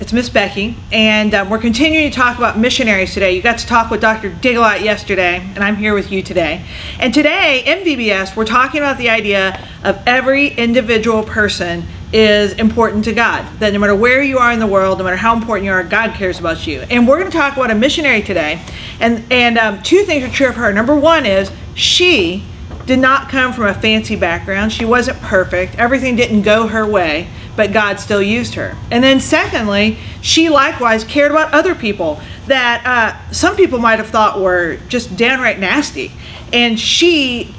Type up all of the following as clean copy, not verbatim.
It's Miss Becky, and we're continuing to talk about missionaries today. You got to talk with Dr. Digalot yesterday, and I'm here with you today. And today, in VBS, we're talking about the idea of every individual person is important to God. That no matter where you are in the world, no matter how important you are, God cares about you. And we're going to talk about a missionary today. And two things are true of her. Number one is she did not come from a fancy background. She wasn't perfect. Everything didn't go her way, but God still used her. And then secondly, she likewise cared about other people that some people might have thought were just downright nasty. And she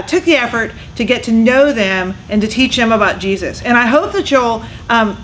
took the effort to get to know them and to teach them about Jesus. And I hope that you'll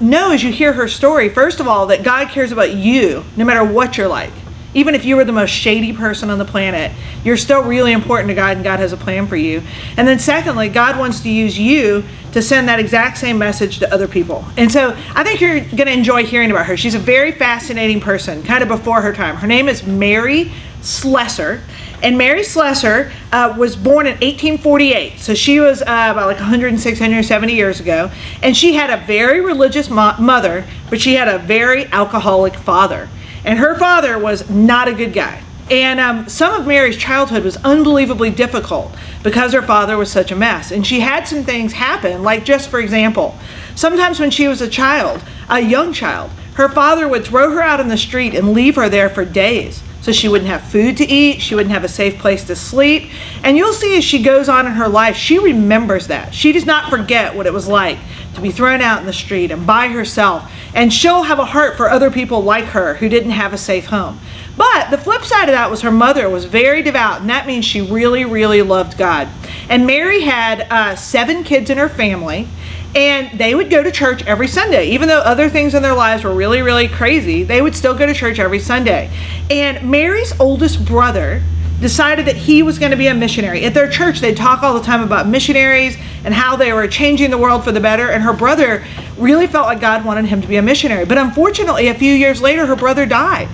know as you hear her story, first of all, that God cares about you no matter what you're like. Even if you were the most shady person on the planet, you're still really important to God, and God has a plan for you. And then secondly, God wants to use you to send that exact same message to other people. And so I think you're going to enjoy hearing about her. She's a very fascinating person, kind of before her time. Her name is Mary Slessor. And Mary Slessor was born in 1848. So she was about like 106, 170 years ago. And she had a very religious mother, but she had a very alcoholic father. And her father was not a good guy. And some of Mary's childhood was unbelievably difficult because her father was such a mess. And she had some things happen, like just for example, sometimes when she was a young child, her father would throw her out in the street and leave her there for days. So she wouldn't have food to eat, she wouldn't have a safe place to sleep. And you'll see as she goes on in her life, she remembers that. She does not forget what it was like to be thrown out in the street and by herself. And she'll have a heart for other people like her who didn't have a safe home. But the flip side of that was her mother was very devout, and that means she really, really loved God. And Mary had 7 kids in her family, and they would go to church every Sunday. Even though other things in their lives were really, really crazy, they would still go to church every Sunday. And Mary's oldest brother decided that he was going to be a missionary. At their church, they'd talk all the time about missionaries and how they were changing the world for the better, and her brother really felt like God wanted him to be a missionary. But unfortunately, a few years later, her brother died.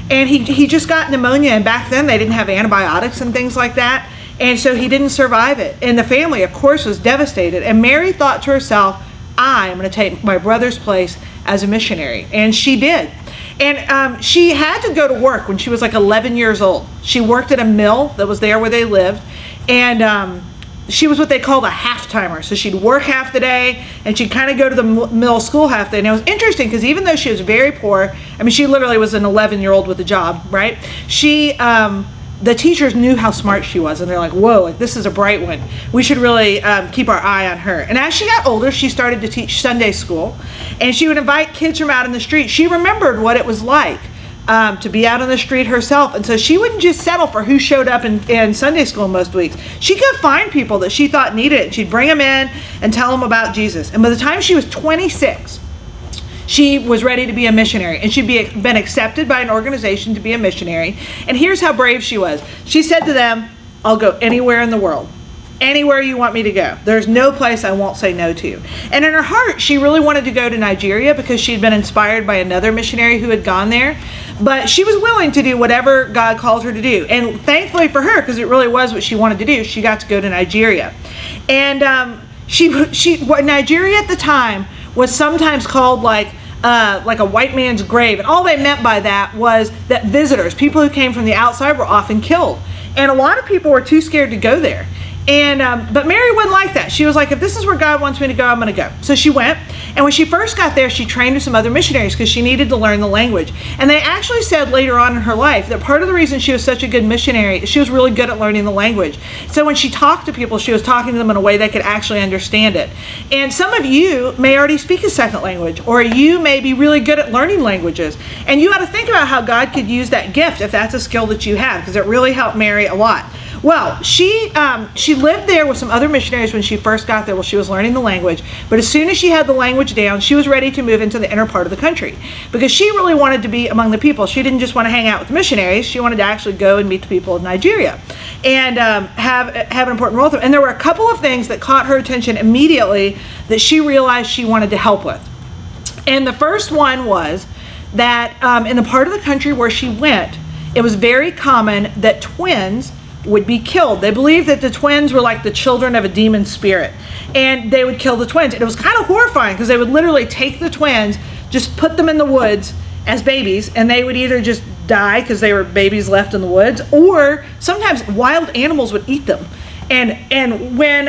And he just got pneumonia, and back then they didn't have antibiotics and things like that, and so he didn't survive it. And the family, of course, was devastated. And Mary thought to herself, I am going to take my brother's place as a missionary. And she did. And she had to go to work when she was like 11 years old. She worked at a mill that was there where they lived, and she was what they called a half-timer. So she'd work half the day, and she'd kind of go to the mill school half the day. And it was interesting because even though she was very poor, I mean, she literally was an 11-year-old with a job, right? The teachers knew how smart she was, and they're like, whoa, like, this is a bright one. We should really keep our eye on her. And as she got older, she started to teach Sunday school, and she would invite kids from out in the street. She remembered what it was like to be out on the street herself, and so she wouldn't just settle for who showed up in Sunday school most weeks. She could find people that she thought needed it, and she'd bring them in and tell them about Jesus. And by the time she was 26, she was ready to be a missionary, and she'd been accepted by an organization to be a missionary. And here's how brave she was. She said to them, I'll go anywhere in the world. Anywhere you want me to go. There's no place I won't say no to. And in her heart, she really wanted to go to Nigeria because she'd been inspired by another missionary who had gone there. But she was willing to do whatever God called her to do. And thankfully for her, because it really was what she wanted to do, she got to go to Nigeria. And Nigeria at the time was sometimes called like a white man's grave. And all they meant by that was that visitors, people who came from the outside, were often killed. And a lot of people were too scared to go there. And but Mary wasn't like that. She was like, if this is where God wants me to go, I'm going to go. So she went. And when she first got there, she trained with some other missionaries because she needed to learn the language. And they actually said later on in her life that part of the reason she was such a good missionary is she was really good at learning the language. So when she talked to people, she was talking to them in a way they could actually understand it. And some of you may already speak a second language, or you may be really good at learning languages. And you ought to think about how God could use that gift if that's a skill that you have, because it really helped Mary a lot. Well, she lived there with some other missionaries when she first got there while she was learning the language. But as soon as she had the language down, she was ready to move into the inner part of the country because she really wanted to be among the people. She didn't just want to hang out with missionaries. She wanted to actually go and meet the people of Nigeria and have an important role with them. And there were a couple of things that caught her attention immediately that she realized she wanted to help with. And the first one was that in the part of the country where she went, it was very common that twins would be killed. They believed that the twins were like the children of a demon spirit, and they would kill the twins. And it was kind of horrifying because they would literally take the twins, just put them in the woods as babies, and they would either just die because they were babies left in the woods, or sometimes wild animals would eat them. And when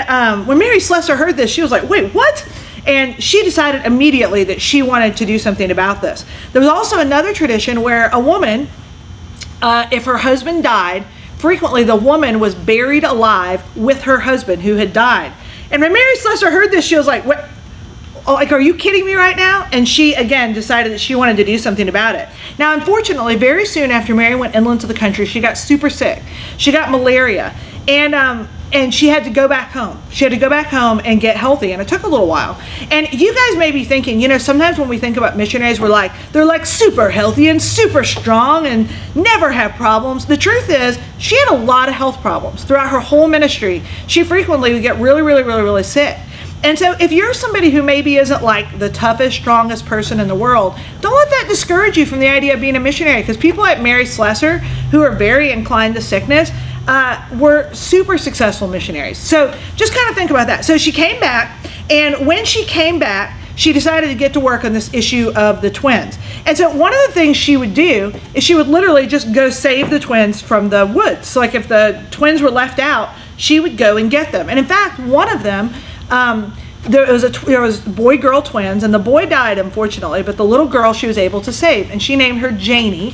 Mary Slessor heard this, she was like, wait, what? And she decided immediately that she wanted to do something about this. There was also another tradition where a woman, if her husband died, frequently the woman was buried alive with her husband who had died. And when Mary Slessor heard this, she was like, what? Oh, like, are you kidding me right now? And she, again, decided that she wanted to do something about it. Now, unfortunately, very soon after Mary went inland to the country, she got super sick. She got malaria, and she had to go back home. She had to go back home and get healthy, and it took a little while. And you guys may be thinking, sometimes when we think about missionaries, they're like super healthy and super strong and never have problems. The truth is, she had a lot of health problems throughout her whole ministry. She frequently would get really, really, really, really sick. And so if you're somebody who maybe isn't like the toughest, strongest person in the world, don't let that discourage you from the idea of being a missionary, because people like Mary Slessor, who are very inclined to sickness, were super successful missionaries. So just kind of think about that. So she came back, and when she came back, she decided to get to work on this issue of the twins. And so one of the things she would do is she would literally just go save the twins from the woods. So like if the twins were left out, she would go and get them. And in fact, one of them, there was boy-girl twins, and the boy died, unfortunately, but the little girl she was able to save, and she named her Janie.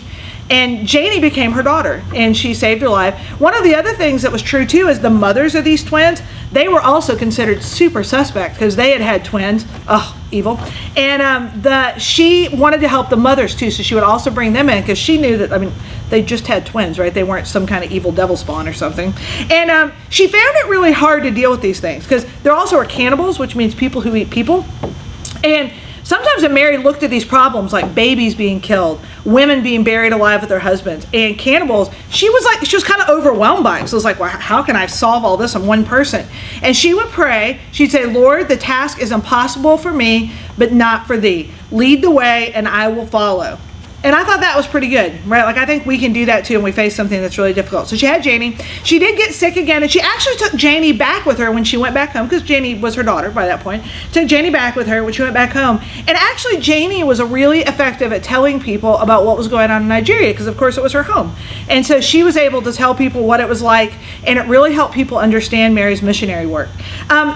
And Janie became her daughter, and she saved her life. One of the other things that was true too is the mothers of these twins, they were also considered super suspect because they had twins. Oh, evil. And she wanted to help the mothers too, so she would also bring them in because she knew that, they just had twins, right? They weren't some kind of evil devil spawn or something. And she found it really hard to deal with these things because there also are cannibals, which means people who eat people. And sometimes when Mary looked at these problems, like babies being killed, women being buried alive with their husbands, and cannibals, she was kind of overwhelmed by it. So it was like, well, how can I solve all this in one person? And she would pray. She'd say, Lord, the task is impossible for me, but not for thee. Lead the way, and I will follow. And I thought that was pretty good, right? Like, I think we can do that too when we face something that's really difficult. So she had Janie. She did get sick again, and she actually took Janie back with her when she went back home, because Janie was her daughter by that point. Took Janie back with her when she went back home. And actually, Janie was really effective at telling people about what was going on in Nigeria, because of course it was her home. And so she was able to tell people what it was like, and it really helped people understand Mary's missionary work.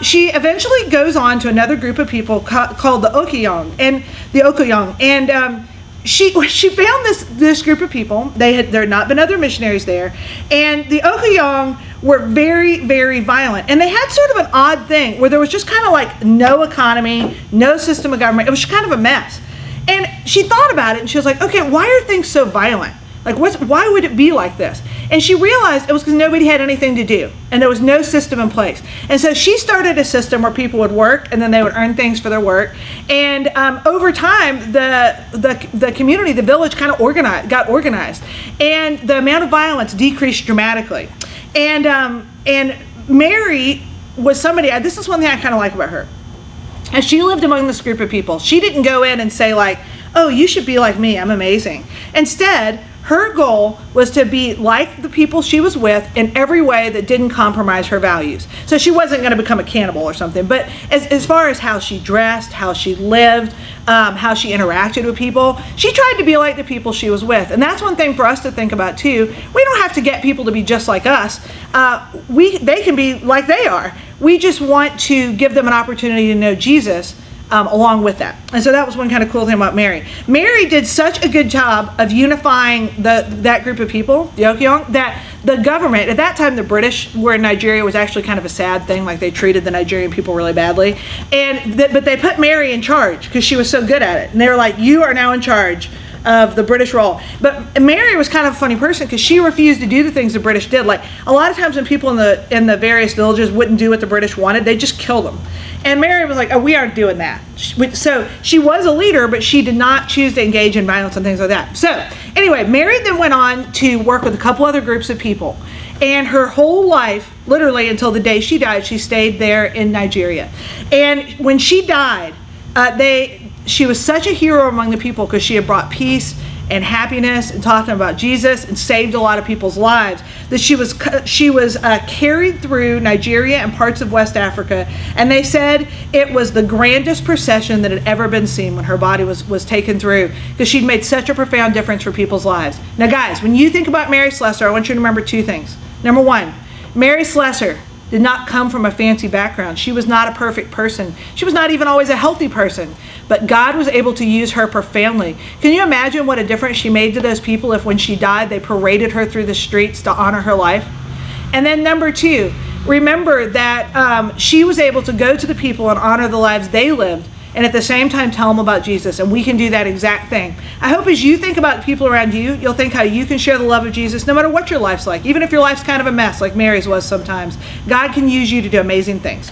She eventually goes on to another group of people called the Okoyong, and she found this group of people. There had not been other missionaries there, and the Okoyong were very, very violent, and they had sort of an odd thing where there was just kind of like no economy, no system of government. It was kind of a mess. And she thought about it, and she was like, okay, why are things so violent? Like, why would it be like this? And she realized it was because nobody had anything to do, and there was no system in place. And so she started a system where people would work, and then they would earn things for their work. And over time, the community, the village, kind of got organized, and the amount of violence decreased dramatically. And Mary was somebody. This is one thing I kind of like about her. As she lived among this group of people, she didn't go in and say like, "Oh, you should be like me. I'm amazing." Instead, her goal was to be like the people she was with in every way that didn't compromise her values. So she wasn't going to become a cannibal or something, but as far as how she dressed, how she lived, how she interacted with people, she tried to be like the people she was with. And that's one thing for us to think about too. We don't have to get people to be just like us. They can be like they are. We just want to give them an opportunity to know Jesus along with that. And so that was one kind of cool thing about Mary. Mary did such a good job of unifying that group of people, the Okoyong, that the government, at that time the British were in Nigeria, was actually kind of a sad thing, like they treated the Nigerian people really badly. But they put Mary in charge because she was so good at it. And they were like, you are now in charge of the British role. But Mary was kind of a funny person because she refused to do the things the British did. Like a lot of times when people in the various villages wouldn't do what the British wanted, they just killed them. And Mary was like, oh, we aren't doing that. So she was a leader, but she did not choose to engage in violence and things like that. So anyway, Mary then went on to work with a couple other groups of people. And her whole life, literally until the day she died, she stayed there in Nigeria. And when she died, she was such a hero among the people because she had brought peace and happiness and talking about Jesus, and saved a lot of people's lives. That she was carried through Nigeria and parts of West Africa, and they said it was the grandest procession that had ever been seen when her body was taken through, because she'd made such a profound difference for people's lives. Now guys, when you think about Mary Slessor, I want you to remember two things. Number one, Mary Slessor did not come from a fancy background. She was not a perfect person. She was not even always a healthy person. But God was able to use her profoundly. Can you imagine what a difference she made to those people if when she died, they paraded her through the streets to honor her life? And then number two, remember that she was able to go to the people and honor the lives they lived, and at the same time tell them about Jesus. And we can do that exact thing. I hope as you think about the people around you, you'll think how you can share the love of Jesus no matter what your life's like. Even if your life's kind of a mess like Mary's was sometimes, God can use you to do amazing things.